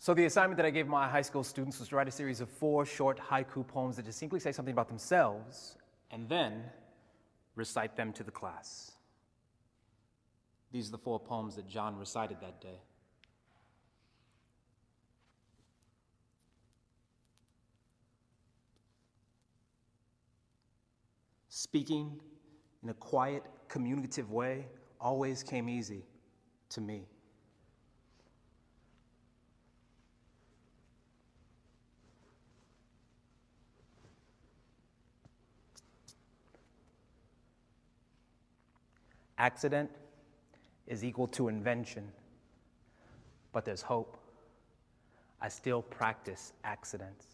So the assignment that I gave my high school students was to write a series of 4 short haiku poems that distinctly say something about themselves, and then recite them to the class. These are the 4 poems that John recited that day. Speaking in a quiet, communicative way always came easy to me. Accident is equal to invention, but there's hope. I still practice accidents.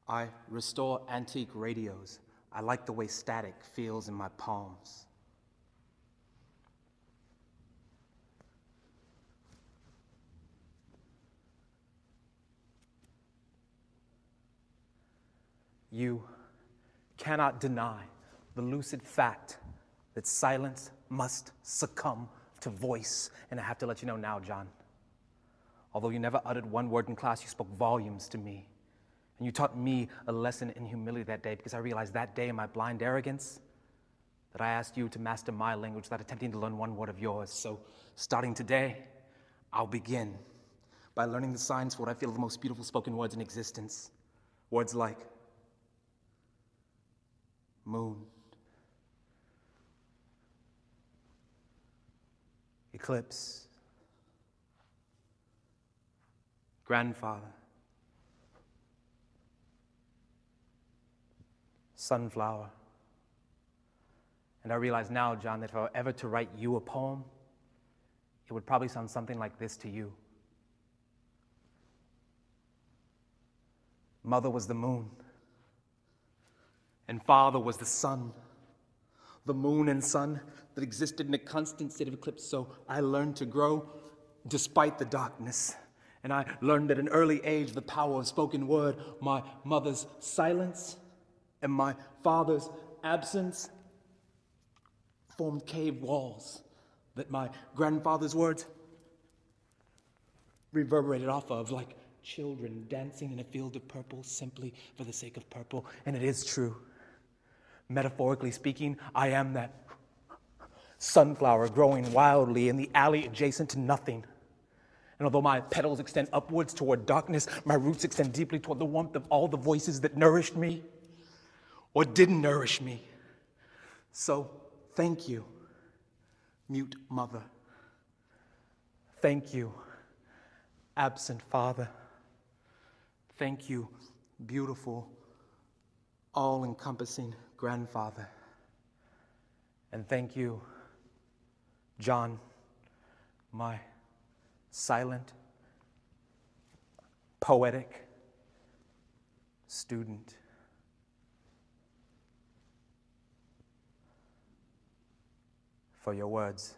I restore antique radios. I like the way static feels in my palms. You cannot deny the lucid fact that silence must succumb to voice. And I have to let you know now, John, although you never uttered one word in class, you spoke volumes to me. And you taught me a lesson in humility that day, because I realized that day in my blind arrogance that I asked you to master my language without attempting to learn one word of yours. So starting today, I'll begin by learning the signs for what I feel are the most beautiful spoken words in existence. Words like moon, eclipse, grandfather, sunflower. And I realize now, John, that if I were ever to write you a poem, it would probably sound something like this to you. Mother was the moon, and father was the sun. The moon and sun that existed in a constant state of eclipse. So I learned to grow despite the darkness. And I learned at an early age the power of spoken word. My mother's silence and my father's absence formed cave walls that my grandfather's words reverberated off of, like children dancing in a field of purple simply for the sake of purple. And it is true. Metaphorically speaking, I am that sunflower growing wildly in the alley adjacent to nothing. And although my petals extend upwards toward darkness, my roots extend deeply toward the warmth of all the voices that nourished me or didn't nourish me. So thank you, mute mother. Thank you, absent father. Thank you, beautiful, all-encompassing grandfather. And thank you, John, my silent, poetic student. For your words.